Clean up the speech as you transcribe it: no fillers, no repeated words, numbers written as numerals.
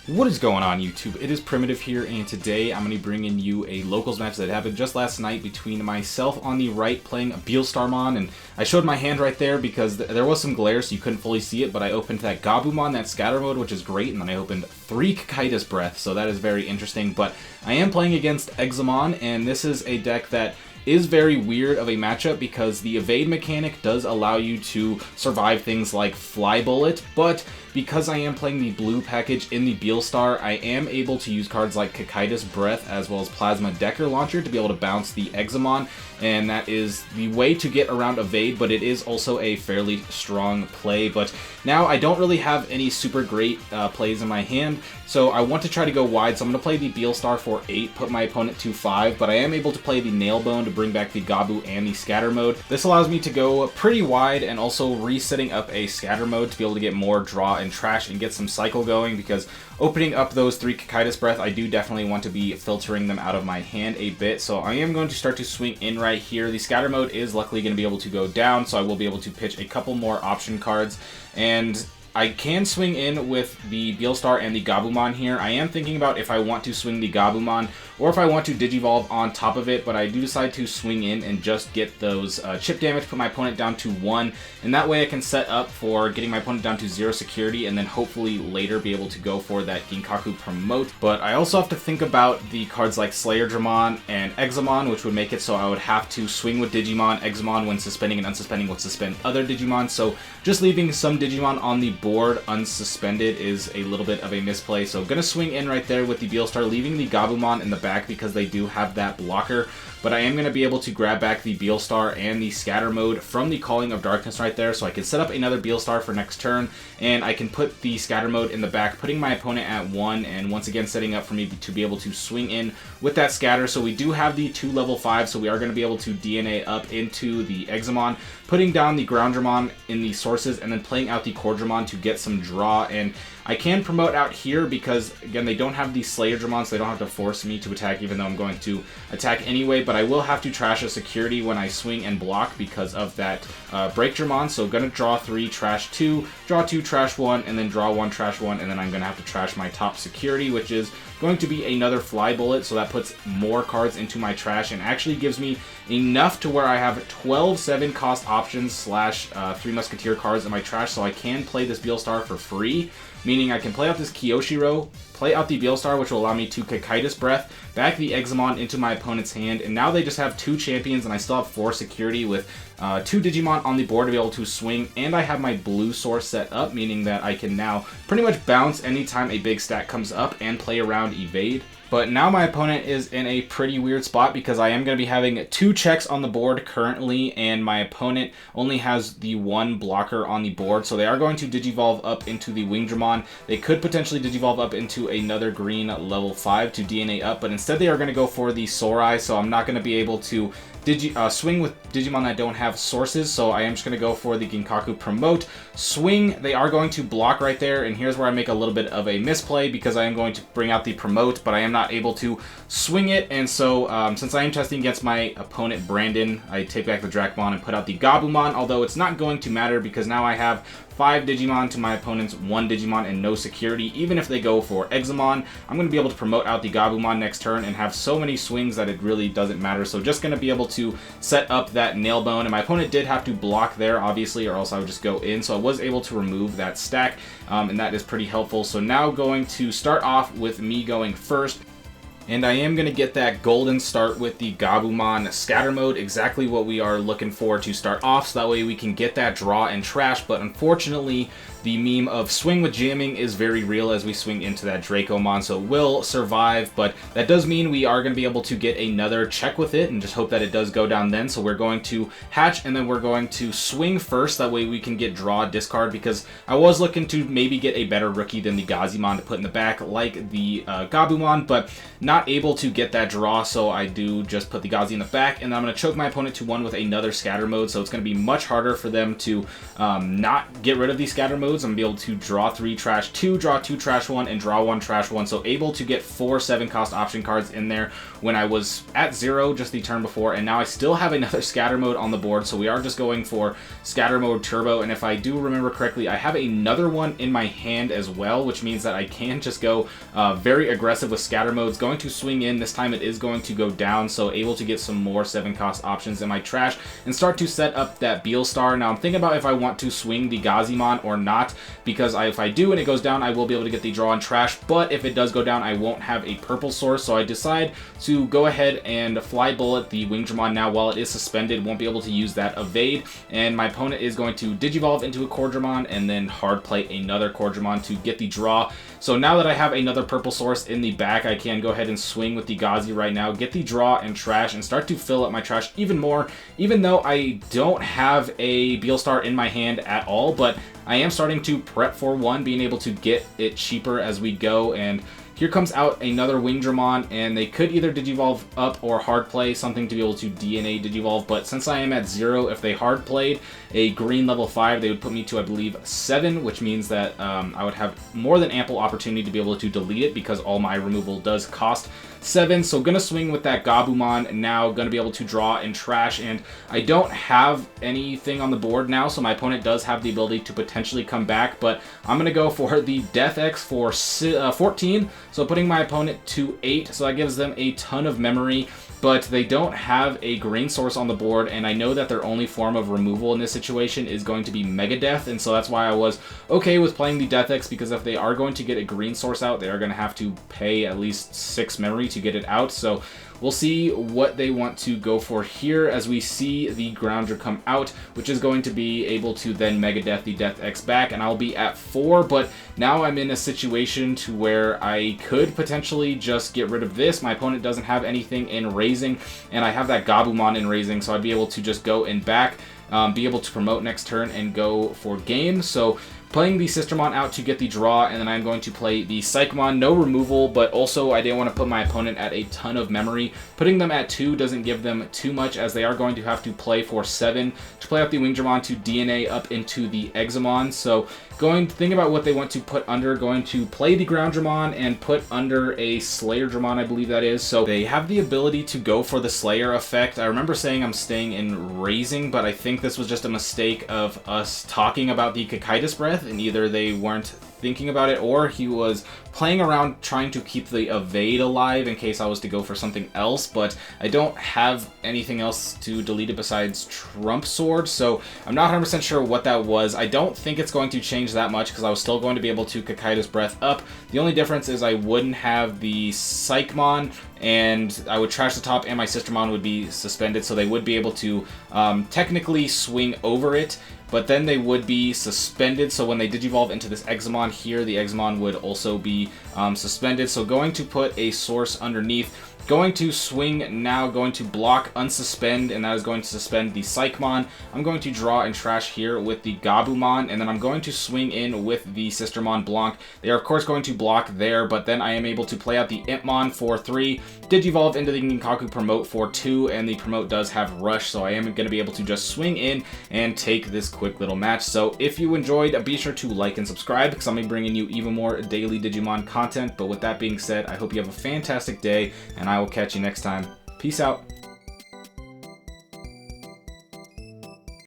What is going on, YouTube? It is Primitive here, and today I'm going to be bringing you a locals match that happened just last night between myself on the right playing Beelstarmon, and I showed my hand right there because there was some glare so you couldn't fully see it, but I opened that Gabumon, that scatter mode, which is great, and then I opened 3 Kikaitis Breath, so that is very interesting. But I am playing against Examon, and this is a deck that is very weird of a matchup because the evade mechanic does allow you to survive things like Fly Bullet, but because I am playing the blue package in the Beelstar, I am able to use cards like Kikaitis Breath as well as Plasma Decker Launcher to be able to bounce the Examon, and that is the way to get around evade, but it is also a fairly strong play. But now I don't really have any super great plays in my hand, so I want to try to go wide, so I'm going to play the Beelstar for 8, put my opponent to 5, but I am able to play the Nailbone to bring back the Gabu and the Scatter mode. This allows me to go pretty wide and also resetting up a Scatter mode to be able to get more draw and trash and get some cycle going, because opening up those 3 Kikaitis Breath, I do definitely want to be filtering them out of my hand a bit, so I am going to start to swing in right here. The Scatter mode is luckily going to be able to go down, so I will be able to pitch a couple more option cards, and I can swing in with the Beelstar and the Gabumon here. I am thinking about if I want to swing the Gabumon or if I want to Digivolve on top of it, but I do decide to swing in and just get those chip damage, put my opponent down to 1, and that way I can set up for getting my opponent down to 0 security and then hopefully later be able to go for that Ginkaku promote. But I also have to think about the cards like Slayerdramon and Examon, which would make it so I would have to swing with Digimon. Examon, when suspending and unsuspending, would suspend other Digimon, so just leaving some Digimon on the board unsuspended is a little bit of a misplay. So I'm going to swing in right there with the Beelstar, leaving the Gabumon in the back because they do have that blocker, but I am going to be able to grab back the Beelstar and the Scatter mode from the Calling of Darkness right there, so I can set up another Beelstar for next turn, and I can put the Scatter mode in the back, putting my opponent at 1, and once again setting up for me to be able to swing in with that Scatter. So we do have the 2 level 5, so we are going to be able to DNA up into the Examon, putting down the Groundramon in the sources, and then playing out the Cordramon to get some draw. And I can promote out here because, again, they don't have the Slayerdramon, so they don't have to force me to attack, even though I'm going to attack anyway, but I will have to trash a security when I swing and block because of that Breakdramon. So gonna draw 3, trash 2, draw 2, trash 1, and then draw 1, trash 1, and then I'm gonna have to trash my top security, which is going to be another Fly Bullet, so that puts more cards into my trash and actually gives me enough to where I have 12 7 cost options slash 3 Musketeer cards in my trash, so I can play this Beelstar for free, meaning I can play out this Kyoshiro, play out the Beelstar, which will allow me to Kikaitis Breath, back the Examon into my opponent's hand, and now they just have 2 champions, and I still have 4 security with 2 Digimon on the board to be able to swing, and I have my blue source set up, meaning that I can now pretty much bounce anytime a big stack comes up and play around evade. But now my opponent is in a pretty weird spot because I am going to be having 2 checks on the board currently, and my opponent only has the 1 blocker on the board, so they are going to Digivolve up into the Wingdramon. They could potentially Digivolve up into another green level 5 to DNA up, but instead they are going to go for the Sorai, so I'm not going to be able to swing with Digimon that don't have sources, so I am just going to go for the Ginkaku promote. Swing, they are going to block right there, and here's where I make a little bit of a misplay because I am going to bring out the promote, but I am not able to swing it, and so since I am testing against my opponent Brandon, I take back the Dracmon and put out the Gabumon, although it's not going to matter because now I have 5 Digimon to my opponent's 1 Digimon and no security. Even if they go for Examon, I'm going to be able to promote out the Gabumon next turn and have so many swings that it really doesn't matter. So just going to be able to set up that Nailbone, and my opponent did have to block there, obviously, or else I would just go in. So I was able to remove that stack, and that is pretty helpful. So now going to start off with me going first. And I am going to get that golden start with the Gabumon Scatter mode, exactly what we are looking for to start off, so that way we can get that draw and trash. But unfortunately, the meme of swing with jamming is very real as we swing into that Dracomon, so it will survive, but that does mean we are going to be able to get another check with it and just hope that it does go down then. So we're going to hatch and then we're going to swing first, that way we can get draw discard, because I was looking to maybe get a better rookie than the Gazimon to put in the back like the Gabumon, but not not able to get that draw, so I do just put the Gazi in the back, and then I'm going to choke my opponent to 1 with another scatter mode, so it's going to be much harder for them to not get rid of these scatter modes. I'm going to be able to draw 3, trash 2, draw 2, trash 1, and draw 1, trash 1, so able to get 4 7-cost option cards in there when I was at 0 just the turn before, and now I still have another scatter mode on the board, so we are just going for scatter mode turbo. And if I do remember correctly, I have another one in my hand as well, which means that I can just go very aggressive with scatter modes. Going to swing in, this time it is going to go down, so able to get some more 7-cost options in my trash and start to set up that Beelstar. Now I'm thinking about if I want to swing the Gazimon or not, because if I do and it goes down, I will be able to get the draw and trash, but if it does go down, I won't have a purple source, so I decide to go ahead and fly bullet the Wingdramon now while it is suspended. Won't be able to use that evade, and my opponent is going to Digivolve into a Cordramon and then hard play another Cordramon to get the draw. So now that I have another purple source in the back, I can go ahead and swing with the Gazi right now, get the draw and trash, and start to fill up my trash even more, even though I don't have a Beelstar in my hand at all, but I am starting to prep for one, being able to get it cheaper as we go. And here comes out another Wingdramon, and they could either Digivolve up or hard play something to be able to DNA Digivolve, but since I am at 0, if they hard played a green level 5, they would put me to, I believe, 7, which means that I would have more than ample opportunity to be able to delete it because all my removal does cost 7. So gonna swing with that Gabumon now, gonna be able to draw and trash, and I don't have anything on the board now, so my opponent does have the ability to potentially come back, but I'm gonna go for the Death X for 14, so putting my opponent to 8, so that gives them a ton of memory. But they don't have a green source on the board, and I know that their only form of removal in this situation is going to be Mega Death, and so that's why I was okay with playing the Death X, because if they are going to get a green source out, they are going to have to pay at least 6 memory to get it out. So we'll see what they want to go for here as we see the Grounder come out, which is going to be able to then Mega Death the Death X back, and I'll be at 4, but now I'm in a situation to where I could potentially just get rid of this. My opponent doesn't have anything in raising, and I have that Gabumon in raising, so I'd be able to just go in back, be able to promote next turn and go for game. So playing the Sistermon out to get the draw, and then I'm going to play the Psychmon, no removal, but also I didn't want to put my opponent at a ton of memory. Putting them at 2 doesn't give them too much, as they are going to have to play for 7 to play out the Wingdramon to DNA up into the Examon. So think about what they want to put under, going to play the Groundramon and put under a Slayerdramon, I believe that is. So they have the ability to go for the Slayer effect. I remember saying I'm staying in raising, but I think this was just a mistake of us talking about the Cocytus Breath, and either they weren't thinking about it or he was playing around trying to keep the evade alive in case I was to go for something else, but I don't have anything else to delete it besides Trump Sword, so I'm not 100% sure what that was. I don't think it's going to change that much because I was still going to be able to Cocytus Breath up. The only difference is I wouldn't have the Psychmon, and I would trash the top, and my Sistermon would be suspended, so they would be able to technically swing over it, but then they would be suspended. So when they Digivolve into this Examon here, the Examon would also be suspended. So going to put a source underneath, going to swing now, going to block, unsuspend, and that is going to suspend the Psychmon. I'm going to draw and trash here with the Gabumon, and then I'm going to swing in with the Sistermon Blanc. They are of course going to block there, but then I am able to play out the Impmon for 3, Digivolve into the Ginkaku Promote for 2, and the Promote does have Rush, so I am going to be able to just swing in and take this quick little match. So if you enjoyed, be sure to like and subscribe, because I'll be bringing you even more daily Digimon content. But with that being said, I hope you have a fantastic day, and I will catch you next time. Peace out.